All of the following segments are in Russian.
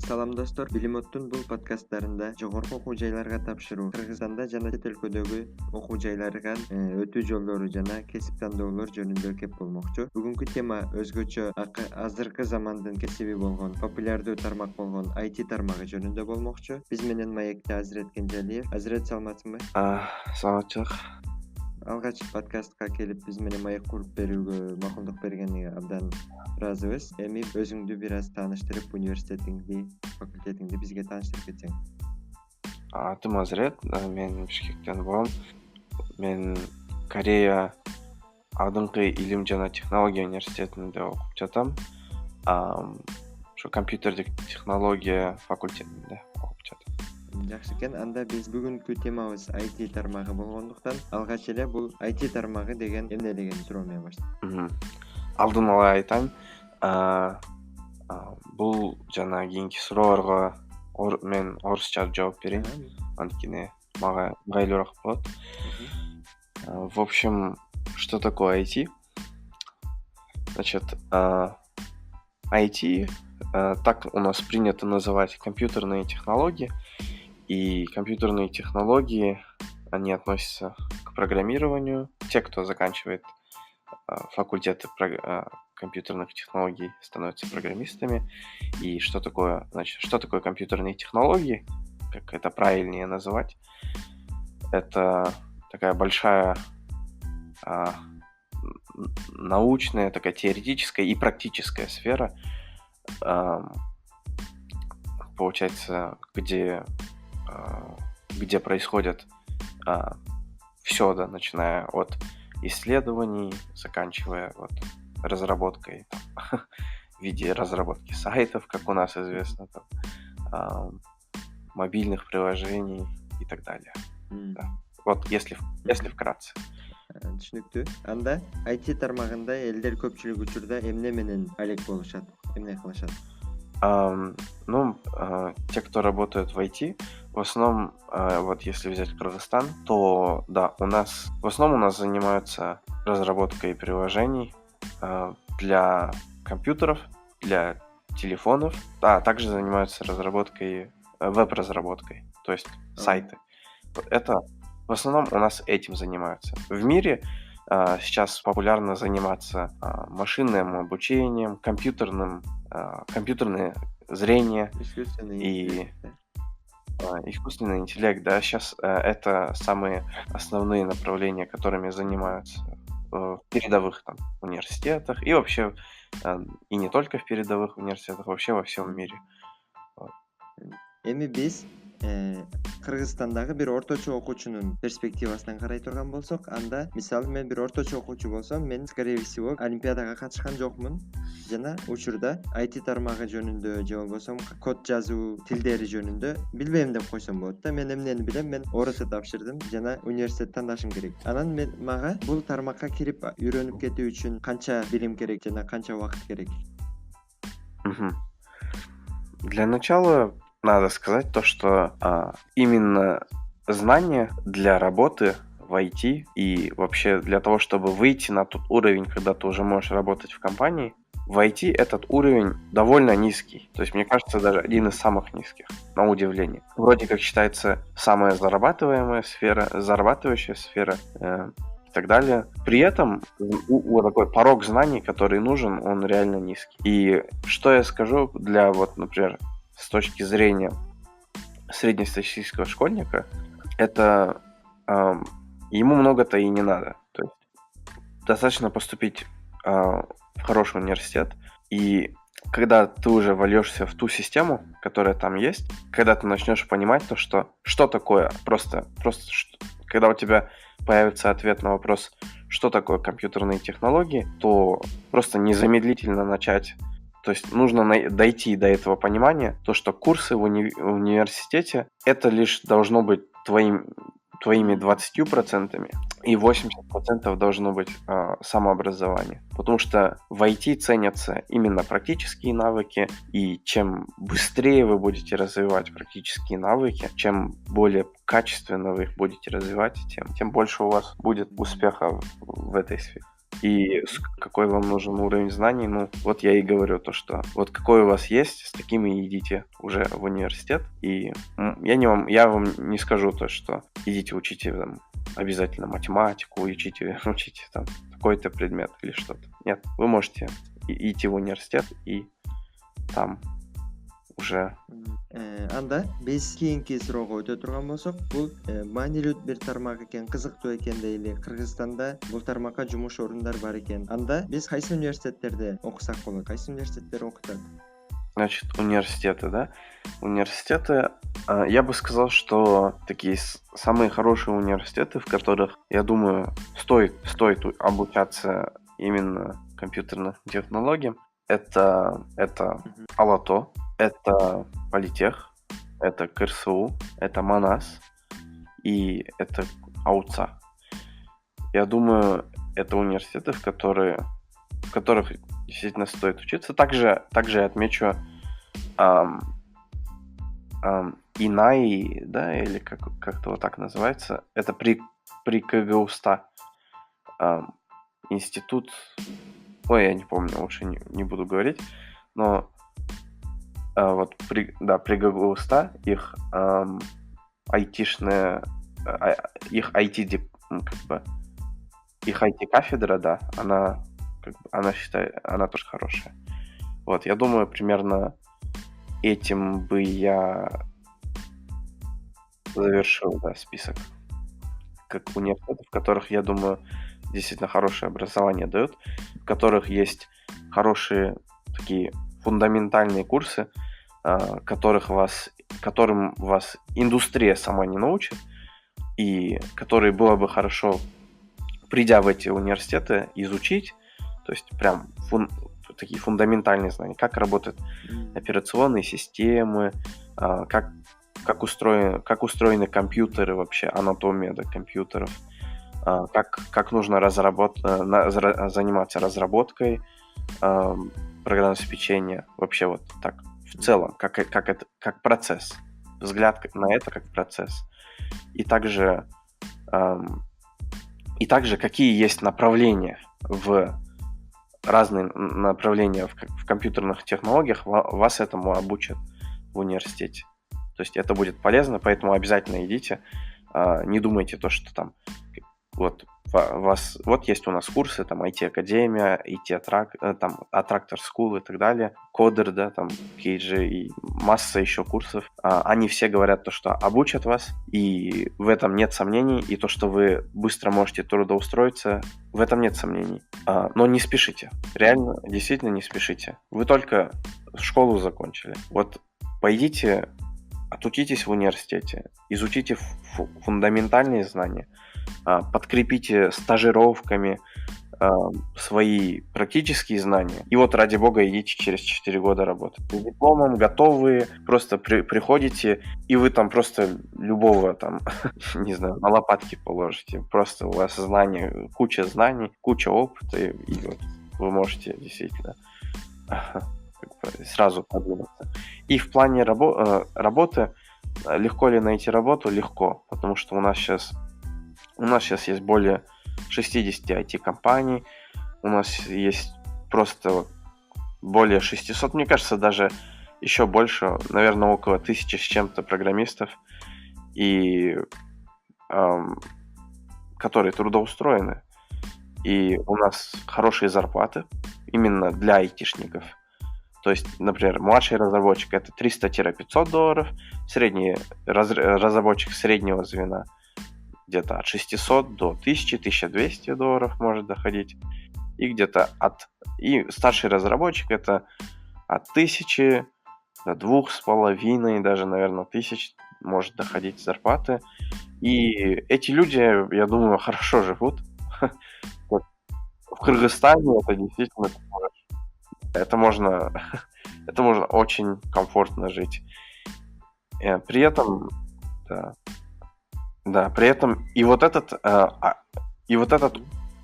Салам достор, Билим.Оттун бул подкасттарында жогорку окуу жайларга тапшыруу, Кыргызстанда жана чет өлкөдөгү окуу жайларга өтүү жолдору жана кесип тандоолор жөнүндө кеп болмокчу. Бүгүнкү тема өзгөчө азыркы замандын кесиби болгон, популярдуу тармак болгон IT тармагы жөнүндө болмокчу. Биз менен маекте Азирет Кенжалиев. Азирет, саламатсыңбы? Саламатчылык. Алгач подкастка келип биз менен маек куруп берүүгө макулдук бергениңе абдан ыраазыбыз. Эми өзүңдү бир аз тааныштырып, университетиңди, факультетиңди бизге тааныштырып кетсең. Атым Азирет, мен Бишкектен болом. Мен Корея Алдыңкы илим жана технология университетинде окуп жатам. Ошо компьютердик технология факультетинде окуп жатам. Жакшы экен. Анда биз бүгүнкү темабыз IT тармагы болгондуктан алгач эле бул IT тармагы деген эмне деген суроо менен баштайм. Алдын ала айтайын. Бул жана кийинки суроолорго мен орусча жооп берейин. Анткени мага ыңгайлуураак болот. В общем, что такое IT? Значит, IT, так у нас принято называть компьютерные технологии. И компьютерные технологии, они относятся к программированию. Те, кто заканчивает факультеты компьютерных технологий, становятся программистами. И что такое компьютерные технологии? Как это правильнее называть? Это такая большая научная, такая теоретическая и практическая сфера, получается, где происходит все, да, начиная от исследований, заканчивая разработкой в виде разработки сайтов, как у нас известно, мобильных приложений и так далее. Да. Вот если вкратце. Түшүнүктүү. Анда IT тармагында элдер көпчүлүк учурда эмне менен алек болушат, эмне кылышат? Те, кто работают в IT, в основном, если взять Кыргызстан, то да, у нас занимаются разработкой приложений для компьютеров, для телефонов, а также занимаются веб-разработкой, то есть сайты. Это в основном у нас этим занимаются. В мире сейчас популярно заниматься машинным обучением, компьютерное зрение и искусственный интеллект. Да, сейчас это самые основные направления, которыми занимаются в передовых университетах и вообще, и не только в передовых университетах, вообще во всем мире. Эми биз Кыргызстандагы бир орточо окуучунун перспективасынан карай турган болсок, анда мисалы мен бир орточо окуучу болсом, мен скорее всего олимпиадага катышкан жокмун жана учурда IT тармагы жөнүндө же болбосо код жазуу тилдери жөнүндө билбейм деп койсом болот да. Мен эмнени билем, мен ОРТ тапшырдым жана университет тандашым керек. Анан мага бул тармакка кирип үйрөнүп кетүү үчүн канча билим керек жана канча убакыт керек? Для начала надо сказать то, что именно знания для работы в IT и вообще для того, чтобы выйти на тот уровень, когда ты уже можешь работать в компании, в IT этот уровень довольно низкий. То есть, мне кажется, даже один из самых низких, на удивление. Вроде как считается самая зарабатывающая сфера и так далее. При этом такой порог знаний, который нужен, он реально низкий. И что я скажу для, например, с точки зрения среднестатистического школьника, это ему много-то и не надо. То есть достаточно поступить в хороший университет, и когда ты уже вольешься в ту систему, которая там есть, когда ты начнешь понимать то, что такое, когда у тебя появится ответ на вопрос, что такое компьютерные технологии, то просто незамедлительно начать. То есть нужно дойти до этого понимания, то, что курсы в университете, это лишь должно быть твоими 20%, и 80% должно быть самообразование. Потому что в IT ценятся именно практические навыки, и чем быстрее вы будете развивать практические навыки, чем более качественно вы их будете развивать, тем больше у вас будет успеха в этой сфере. и какой вам нужен уровень знаний. Ну, вот я и говорю то, что вот какой у вас есть, с такими идите уже в университет. И я вам не скажу то, что идите учите там, обязательно математику, учите там какой-то предмет или что-то. Нет, вы можете идти в университет и там уже. Анда биз кийинки суроого өтө турган болсок, бул маанилүү бир тармак экен, кызыктуу экен дейли. Кыргызстанда бул тармакка жумуш орундар бар экен. Анда биз кайсы университеттерде окусак болот? Кайсы университеттер окутат? Значит, университеты, да? Университеты, я бы сказал, что такие самые хорошие университеты, в которых, я думаю, стоит обучаться именно компьютерным технологиям, это Алато, это Политех, это КРСУ, это Манас и это АУЦА. Я думаю, это университеты, в которых действительно стоит учиться. Также я отмечу ИНАИ, да, или как-то вот так называется. Это при КГУСТА. Институт... Ой, я не помню, лучше не буду говорить. Но вот при КГУСТА их айтишная... Их IT-кафедра, да, она тоже хорошая. Вот, я думаю, примерно этим бы я завершил, да, список как университетов, в которых, я думаю, действительно хорошее образование дают, в которых есть хорошие такие фундаментальные курсы, которым вас индустрия сама не научит, и которые было бы хорошо, придя в эти университеты, изучить, то есть прям такие фундаментальные знания, как работают операционные системы, как устроены компьютеры вообще, анатомия компьютеров, как нужно заниматься разработкой программного обеспечения, вообще вот так в целом, как процесс, взгляд на это как процесс. И также какие есть направления разные направления в компьютерных технологиях, вас этому обучат в университете. То есть это будет полезно, поэтому обязательно идите. Не думайте то, что там вот есть у нас курсы, там IT-академия, Attractor School и так далее, Coder, да, там KG и масса еще курсов. Они все говорят то, что обучат вас, и в этом нет сомнений, и то, что вы быстро можете трудоустроиться, в этом нет сомнений. Но не спешите, реально, действительно не спешите. Вы только школу закончили. Вот пойдите, отучитесь в университете, изучите фундаментальные знания, подкрепите стажировками свои практические знания. И вот, ради бога, идите через 4 года работать. С дипломом готовые, просто приходите, и вы там просто любого там, не знаю, на лопатки положите. Просто у вас куча знаний, куча опыта, и вот вы можете действительно сразу подвинуться. И в плане работы, легко ли найти работу? Легко, потому что у нас сейчас есть более 60 IT-компаний, у нас есть просто более 600, мне кажется, даже еще больше, наверное, около 1000 с чем-то программистов, и которые трудоустроены. И у нас хорошие зарплаты именно для айтишников. То есть, например, младший разработчик — это $300-500, средний разработчик среднего звена где-то от 600 до 1000-1200 долларов может доходить. И где-то и старший разработчик — это от 1000 до 2500, даже, наверное, 1000 может доходить зарплаты. И эти люди, я думаю, хорошо живут. В Кыргызстане это действительно это можно очень комфортно жить. При этом, при этом и вот этот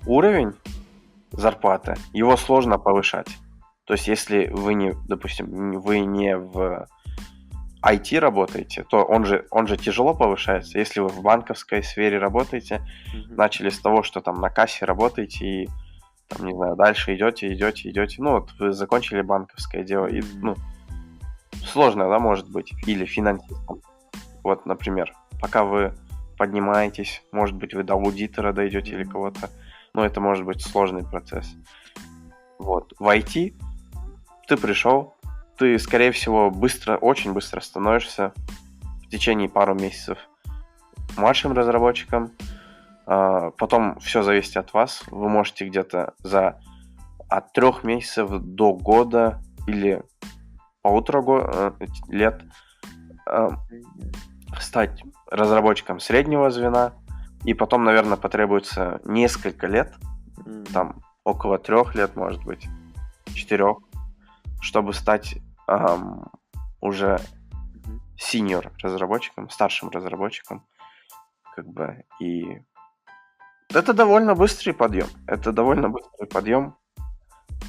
уровень зарплаты, его сложно повышать. То есть, если вы не в IT работаете, то он же тяжело повышается. Если вы в банковской сфере работаете, начали с того, что там на кассе работаете, и там, не знаю, дальше идете. Ну, вот вы закончили банковское дело, и, ну, сложно, да, может быть, или финансистом. Вот, например, пока вы поднимаетесь, может быть, вы до аудитора дойдете или кого-то, но это может быть сложный процесс. Вот, в IT ты пришел, ты, скорее всего, очень быстро становишься в течение пару месяцев младшим разработчиком, потом все зависит от вас, вы можете где-то от 3 месяцев до года или 1,5 лет стать разработчиком среднего звена, и потом, наверное, потребуется несколько лет, там около 3 лет, может быть, 4, чтобы стать уже senior разработчиком, старшим разработчиком, как бы, и это довольно быстрый подъем.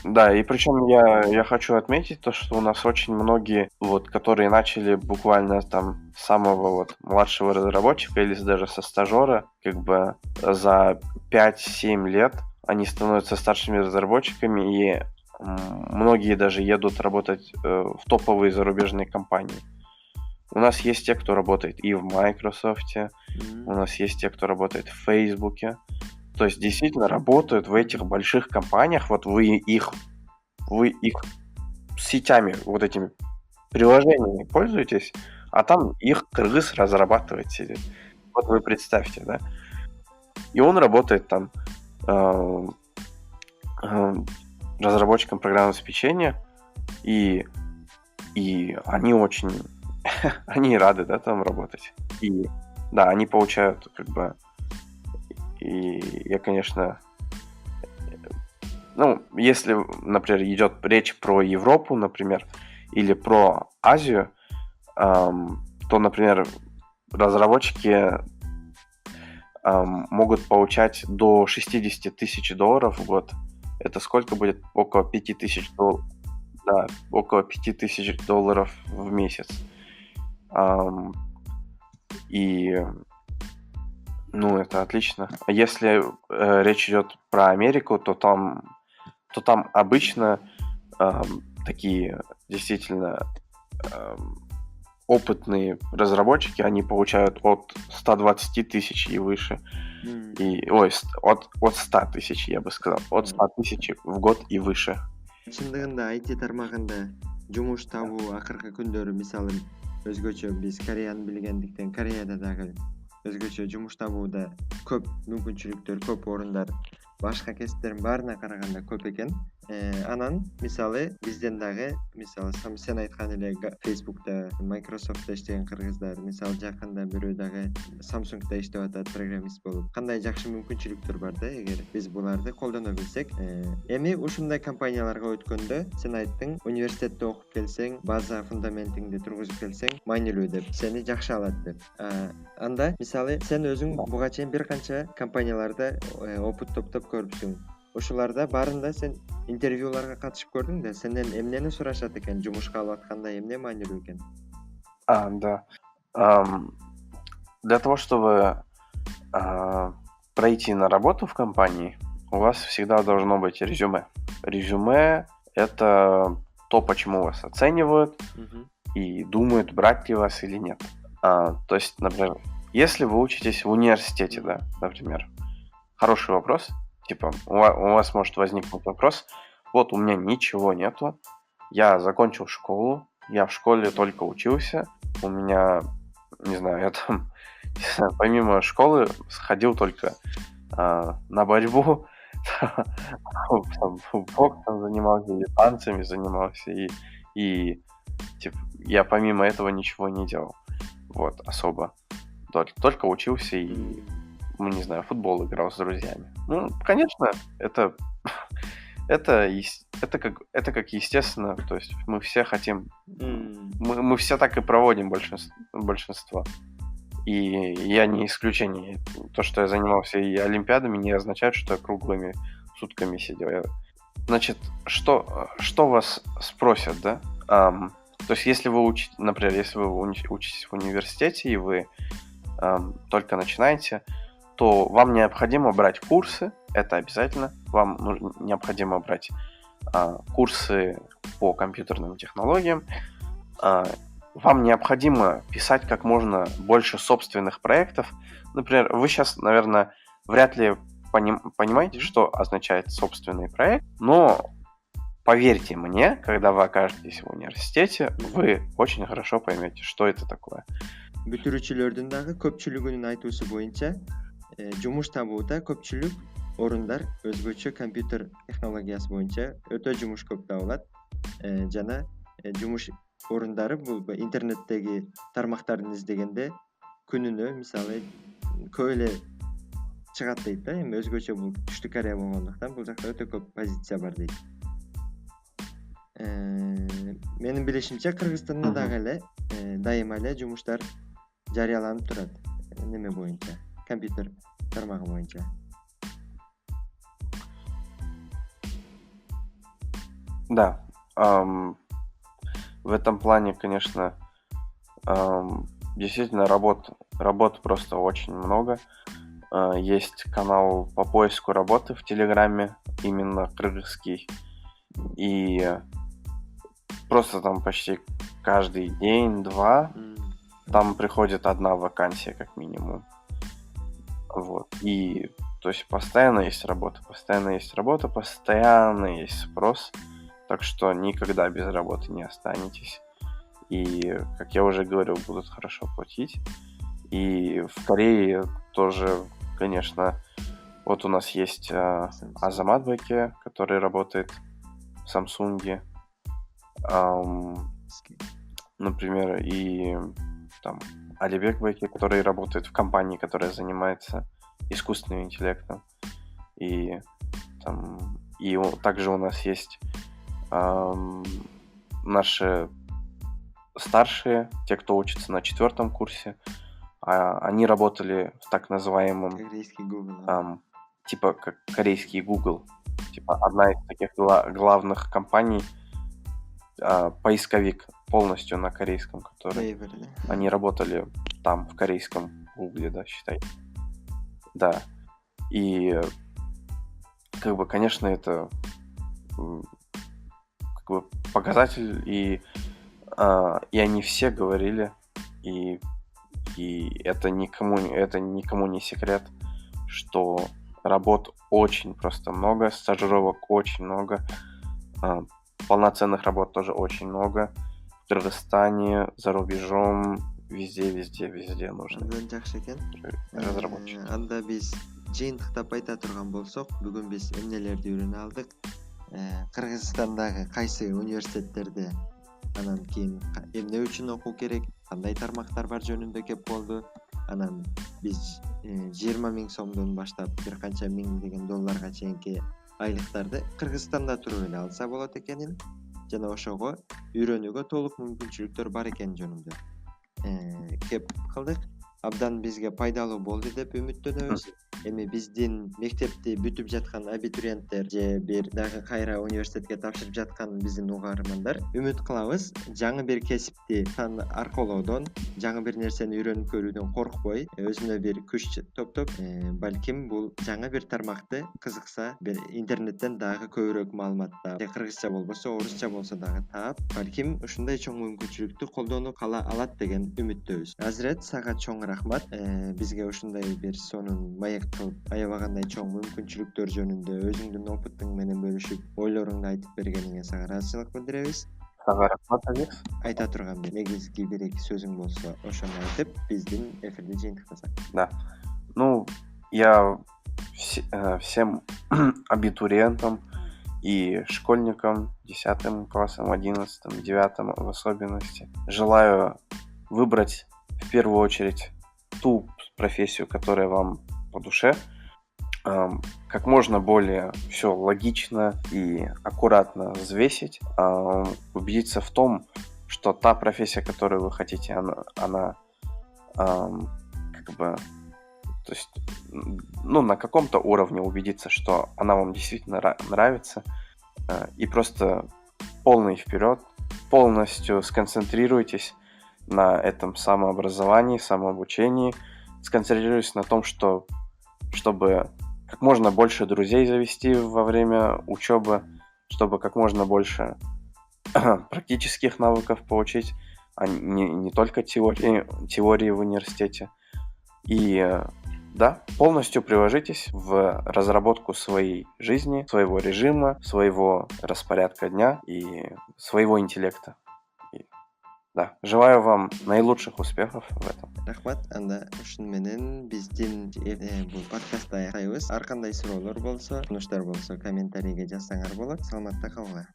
Да, и причем я хочу отметить то, что у нас очень многие, вот, которые начали буквально там с самого вот младшего разработчика или даже со стажера, как бы за 5-7 лет они становятся старшими разработчиками, и многие даже едут работать в топовые зарубежные компании. У нас есть те, кто работает и в Microsoft, у нас есть те, кто работает в Facebook. То есть действительно работают в этих больших компаниях, вот вы их сетями, вот этими приложениями пользуетесь, а там их кыргыз разрабатывает сидит. Вот вы представьте, да? И он работает там разработчиком программного обеспечения, и они очень они рады, да, там работать. И да, они получают как бы. И я, конечно, ну, если, например, идет речь про Европу, например, или про Азию, то, например, разработчики могут получать до 60 тысяч долларов в год. Это сколько будет? Около 5 тысяч долларов. Да, около 5 тысяч долларов в месяц. И ну, это отлично. А если речь идет про Америку, то там обычно такие действительно опытные разработчики, они получают от 120 тысяч и выше. От 100 тысяч, я бы сказал. От 100 тысяч в год и выше. Чындыгында IT тармагында жумуш табуу акыркы күндөрү мисалы өзгөчө биз Кореяны билгендиктен Кореяда дагы өзгөчө жумуш табууда көп мүмкүнчүлүктөр, көп орундар башка кесиптердин баарына караганда көп экен. Анан мисалы бизден дагы мисалы сен айткан эле Facebook'та, Microsoft'та иштеген кыргыздар, мисалы жакында бирөө дагы Samsung'да иштеп атат программист болуп. Кандай жакшы мүмкүнчүлүктөр бар да, эгер биз буларды колдоно билсек. Эми ушундай компанияларга өткөндө сен айттың, университетте окуп келсең, база фундаментиңди тургузуп келсең, маанилүү деп, сени жакшы алат деп. Анда мисалы сен өзүң буга чейин бир канча компанияларда опыт топтоп көрүпсүң. Ошоларда баарында сен интервьюларга катышып көрдүң да, сенден эмнени сурашат экен, жумушка алып атканда эмне маанилүү экен? Да. Для того, чтобы пройти на работу в компании, у вас всегда должно быть резюме. Резюме — это то, почему вас оценивают и думают, брать ли вас или нет. То есть, например, если вы учитесь в университете, да, например, хороший вопрос. Типа, у вас может возникнуть вопрос, вот у меня ничего нету, я закончил школу, я в школе только учился, у меня, не знаю, я там, помимо школы ходил только на борьбу, боксом занимался, и танцами занимался, и типа, я помимо этого ничего не делал, вот, особо, только учился и... не знаю, футбол играл с друзьями. Ну, конечно, это как естественно, то есть мы все хотим, мы все так и проводим большинство. И я не исключение. То, что я занимался и олимпиадами, не означает, что я круглыми сутками сидел. Значит, что вас спросят, да? То есть если вы например, если вы учитесь в университете и вы только начинаете, то вам необходимо брать курсы это обязательно. Вам необходимо брать курсы по компьютерным технологиям. Вам необходимо писать как можно больше собственных проектов. Например, вы сейчас, наверное, вряд ли понимаете, что означает собственный проект, но поверьте мне, когда вы окажетесь в университете, вы очень хорошо поймете, что это такое. Бүтүрүүчүлөрдүн дагы көпчүлүгүнүн айтуусу боюнча жумуш табууда көпчүлүк орундар өзгөчө компьютер технологиясы боюнча өтө жумуш көп табылат жана жумуш орундары бул интернеттеги тармактарын издегенде күнүнө мисалы көп эле чыгат дейт да. Эми өзгөчө бул Түштүк Корея болгондуктан бул жакта өтө көп позиция бар дейт. Менин билишимче Кыргызстанда дагы эле дайыма эле жумуштар жарыяланып турат. Неме боюнча, компьютер тармагы боюнча. Да. В этом плане, конечно, действительно работ просто очень много. Есть канал по поиску работы в Телеграме, именно кыргызский. И просто там почти каждый день-два там приходит одна вакансия как минимум. Вот. И то есть постоянно есть работа, постоянно есть спрос. Так что никогда без работы не останетесь. И, как я уже говорил, будут хорошо платить. И в Корее тоже, конечно, вот у нас есть Азамат Беке, который работает в Samsung, например, и там Алибек Беке, который работает в компании, которая занимается искусственным интеллектом. И также у нас есть наши старшие, те, кто учится на 4 курсе, они работали в так называемом Корейский Google. типа как корейский Google, типа одна из таких главных компаний, поисковик полностью на корейском, который они работали там в корейском Google, да, считай. Да. И как бы, конечно, это как бы показатель, и они все говорили, и это никому не секрет, что работ очень просто много, стажировок очень много, полноценных работ тоже очень много. В Кыргызстане, за рубежом, везде нужно разработчик. Анда биз жыйынтыктап айта турган болсок, бүгүн биз эмнелерди үйрөнө алдык. Кыргызстандагы кайсы университеттерде анан кийин эмне үчүн окуу керек, кандай тармактар бар жөнүндө кеп болду. Анан биз 20 000 сомдон баштап бир канча миң деген долларга чейинки айлыктарды Кыргызстанда туруп эле алса болот экенин жана ошого үйрөнүүгө толук мүмкүнчүлүктөр бар экени жөнүндө кеп кылдык. Абдан бизге пайдалуу болду деп үмүттөнөбүз. Эми биздин мектепти бүтүп жаткан абитуриенттер же бир дагы кайра университетке тапшырып жаткан биздин угармандар үмүт кылабыз, жаңы бир кесипти аркоолоодон, жаңы бир нерсени үйрөнүп көрүүдөн коркпой, өзүнө бир күч топтоп, балким бул жаңы бир тармакты кызыкса, бир интернеттен дагы көбүрөөк маалыматтап, кыргызча болбосо, орусча болсо дагы таап, балким ушундай чоң мүмкүнчүлүктү колдонуп кала алат деген үмүттөбүз. Азирет, сага чоң рахмат. Бизге ушундай бир сонун маек кылып, аябагандай чоң мүмкүнчүлүктөр жөнүндө өзүңдүн опытың менен бөлүшүп, ойлоруңду айтып бергениңе сага ыраазычылык билдиребиз. Сага рахмат, Азиз. Айта турган бир негизги бир-эки сөзүң болсо, ошону айтып, биздин эфирди жыйынтыктасак. Да. Ну, я всем абитуриентам и школьникам 10 классом, 11, 9 в особенности желаю выбрать в первую очередь ту профессию, которая вам по душе, как можно более все логично и аккуратно взвесить, убедиться в том, что та профессия, которую вы хотите, она как бы, то есть, ну, на каком-то уровне убедиться, что она вам действительно нравится, и просто полный вперед, полностью сконцентрируйтесь на этом самообразовании, самообучении, сконцентрируйтесь на том, чтобы как можно больше друзей завести во время учебы, чтобы как можно больше практических навыков получить, а не только теории в университете. И да, полностью приложитесь в разработку своей жизни, своего режима, своего распорядка дня и своего интеллекта. И, да, желаю вам наилучших успехов в этом. Рахмат, анда ушун менен биздин бул подкастты аяктайбыз. Ар кандай суроолор болсо, сунуштар болсо комментарийге жазсаңар болот. Саламатта калгыла.